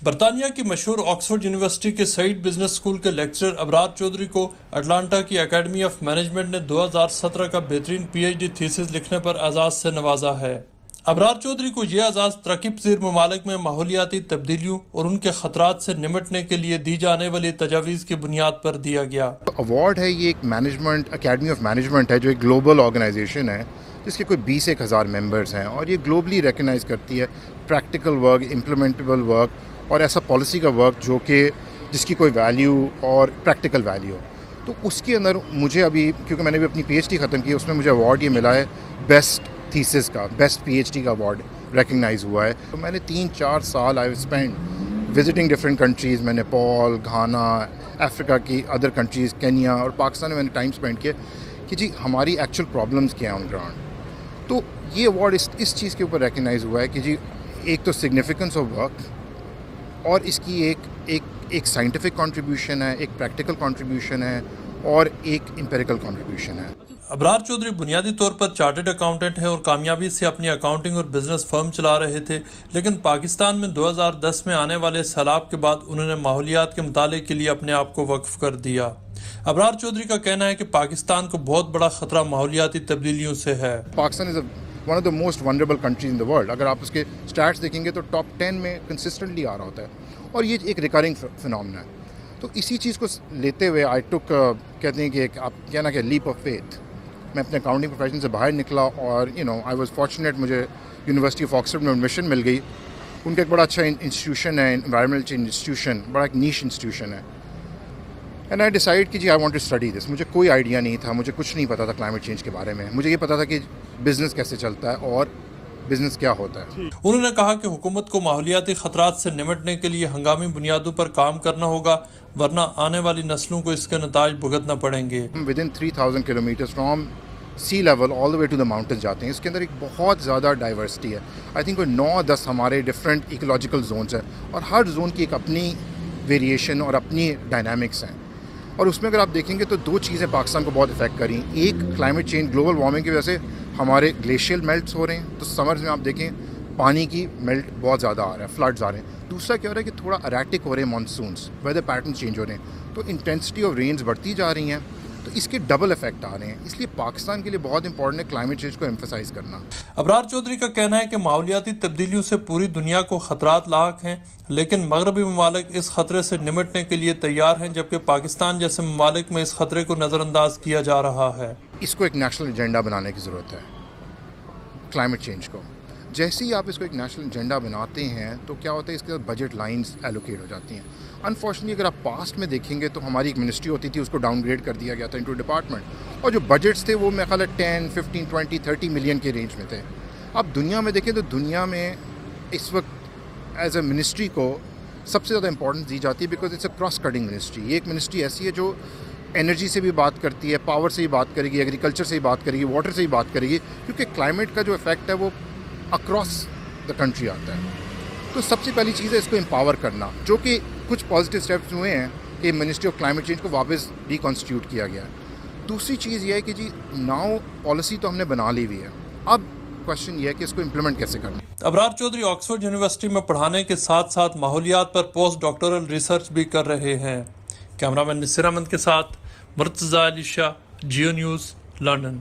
برطانیہ کی مشہور آکسفورڈ یونیورسٹی کے سعید بزنس اسکول کے لیکچرر ابرار چودھری کو اٹلانٹا کی اکیڈمی آف مینجمنٹ نے 2017 کا بہترین پی ایچ ڈی تھیسس لکھنے پر اعزاز سے نوازا ہے۔ ابرار چودھری کو یہ اعزاز ترقی پذیر ممالک میں ماحولیاتی تبدیلیوں اور ان کے خطرات سے نمٹنے کے لیے دی جانے والی تجاویز کی بنیاد پر دیا گیا۔ ایوارڈ ہے، یہ ایک مینجمنٹ اکیڈمی آف مینجمنٹ ہے جو ایک گلوبل آرگنائزیشن ہے جس کے کوئی 20,000 ممبرز ہیں، اور یہ گلوبلی ریکگنائز کرتی ہے پریکٹیکل ورک، امپلیمنٹیبل ورک اور ایسا پالیسی کا ورک جو کہ جس کی کوئی ویلیو اور پریکٹیکل ویلیو۔ تو اس کے اندر مجھے ابھی، کیونکہ میں نے بھی اپنی پی ایچ ڈی ختم کی، اس میں مجھے ایوارڈ یہ ملا ہے بیسٹ تھیسس کا، بیسٹ پی ایچ ڈی کا ایوارڈ ریکگنائز ہوا ہے۔ تو میں نے 3-4 سال I spend visiting different countries میں، نیپال، گھانا، افریقہ کی ادر کنٹریز، کینیا اور پاکستان میں نے ٹائم اسپینڈ کیا کہ جی ہماری ایکچوئل پرابلمس کیا ہیں آن گراؤنڈ۔ تو یہ ایوارڈ اس چیز کے اوپر ریکگنائز ہوا ہے کہ جی ایک تو سگنیفیکنس آف ورک، اور اس کی ایک سائنٹیفک کنٹریبیوشن ہے، ایک پریکٹیکل کنٹریبیوشن ہے اور ایک امپیریکل کنٹریبیوشن ہے۔ ابرار چودھری بنیادی طور پر چارٹرڈ اکاؤنٹنٹ ہیں اور کامیابی سے اپنی اکاؤنٹنگ اور بزنس فرم چلا رہے تھے، لیکن پاکستان میں 2010 میں آنے والے سیلاب کے بعد انہوں نے ماحولیات کے مطالعے کے لیے اپنے آپ کو وقف کر دیا۔ ابرار چودھری کا کہنا ہے کہ پاکستان کو بہت بڑا خطرہ ماحولیاتی تبدیلیوں سے ہے۔ Pakistan is one of the most vulnerable countries in the world. اگر آپ اس کے اسٹیٹس دیکھیں گے تو ٹاپ 10 میں کنسسٹنٹلی آ رہا ہوتا ہے، اور یہ ایک ریکرنگ فنامنا ہے۔ تو اسی چیز کو لیتے ہوئے آئی ٹک، کہتے ہیں کہ آپ کہنا کہ لیپ آف فیتھ، میں اپنے اکاؤنٹنگ پروفیشن سے باہر نکلا، اور آئی واز فارچونیٹ، مجھے یونیورسٹی آف آکسفورڈ میں ایڈمیشن مل گئی۔ ان کا ایک بڑا اچھا انسٹیٹیوشن ہے، انوائرمنٹل چینج انسٹیٹیوشن، بڑا ایک نیش انسٹیٹیوشن ہے۔ اینڈ آئی ڈیسائڈ کہ جی I want to study this. مجھے کوئی آئیڈیا نہیں تھا، مجھے کچھ نہیں پتا تھا کلائمیٹ چینج کے بارے میں۔ مجھے یہ پتا تھا کہ بزنس کیسے چلتا ہے اور بزنس کیا ہوتا ہے۔ انہوں نے کہا کہ حکومت کو ماحولیاتی خطرات سے نمٹنے کے لیے ہنگامی بنیادوں پر کام کرنا ہوگا، ورنہ آنے والی نسلوں کو اس کے نتائج بھگتنا پڑیں گے۔ ہم with in 3000 kilometre from sea level all the way to the mountain جاتے ہیں۔ اس کے اندر ایک بہت زیادہ ڈائیورسٹی ہے۔ آئی تھنک کوئی 9-10 ہمارے ڈفرینٹ ایکولوجیکل زونس ہیں، اور ہر زون کی ایک اپنی ویریشن اور اپنی ڈائنامکس ہیں۔ اور اس میں اگر آپ دیکھیں گے تو 2 چیزیں پاکستان کو بہت افیکٹ کریں۔ ایک کلائمیٹ چینج، گلوبل وارمنگ کی وجہ سے ہمارے گلیشیل میلٹس ہو رہے ہیں، تو سمرز میں آپ دیکھیں پانی کی میلٹ بہت زیادہ آ رہا ہے، فلڈز آ رہے ہیں۔ دوسرا کیا ہو رہا ہے کہ تھوڑا اریٹک ہو رہے ہیں مانسونس، ویدر پیٹرن چینج ہو رہے ہیں، تو انٹینسٹی آف رینز بڑھتی جا رہی ہیں، تو اس کے ڈبل افیکٹ آ رہے ہیں۔ اس لیے پاکستان کے لیے بہت امپورٹنٹ ہے کلائمیٹ چینج کو ایمفسائز کرنا۔ ابرار چودھری کا کہنا ہے کہ ماحولیاتی تبدیلیوں سے پوری دنیا کو خطرات لاحق ہیں، لیکن مغربی ممالک اس خطرے سے نمٹنے کے لیے تیار ہیں، جبکہ پاکستان جیسے ممالک میں اس خطرے کو نظر انداز کیا جا رہا ہے۔ اس کو ایک نیشنل ایجنڈا بنانے کی ضرورت ہے، کلائمیٹ چینج کو۔ جیسے ہی آپ اس کو ایک نیشنل ایجنڈا بناتے ہیں تو کیا ہوتا ہے، اس کے ساتھ بجٹ لائنز ایلوکیٹ ہو جاتی ہیں۔ انفارچونیٹلی اگر آپ پاسٹ میں دیکھیں گے تو ہماری ایک منسٹری ہوتی تھی، اس کو ڈاؤن گریڈ کر دیا گیا تھا انٹو ڈپارٹمنٹ، اور جو بجٹس تھے وہ میرے خیال ہے 10, 15, 20, 30 ملین کے رینج میں تھے۔ اب دنیا میں دیکھیں تو دنیا میں اس وقت ایز اے منسٹری کو سب سے زیادہ امپورٹنس دی جاتی ہے، because it's a cross cutting ministry. یہ ایک منسٹری ایسی ہے جو انرجی سے بھی بات کرتی ہے، پاور سے بھی بات کرے گی، ایگریکلچر سے بھی بات کرے گی، واٹر سے بھی بات کرے گی، کیونکہ کلائمیٹ کا جو افیکٹ ہے وہ اکراس دا کنٹری آتا ہے۔ تو سب سے پہلی چیز ہے اس کو امپاور کرنا، جو کہ کچھ پازیٹیو اسٹیپس ہوئے ہیں کہ منسٹری آف کلائمیٹ چینج کو واپس ریکانسٹیٹیوٹ کیا گیا ہے۔ دوسری چیز یہ ہے کہ جی ناؤ پالیسی تو ہم نے بنا لی ہوئی ہے، اب کوشچن یہ ہے کہ اس کو امپلیمنٹ کیسے کرنا۔ ابرار چودھری آکسفورڈ یونیورسٹی میں پڑھانے کے ساتھ ساتھ ماحولیات پر پوسٹ ڈاکٹورل ریسرچ بھی کر رہے ہیں۔ کیمرہ مین نصیر احمد کے ساتھ مرتضیٰ علی شاہ، جیو نیوز، لندن۔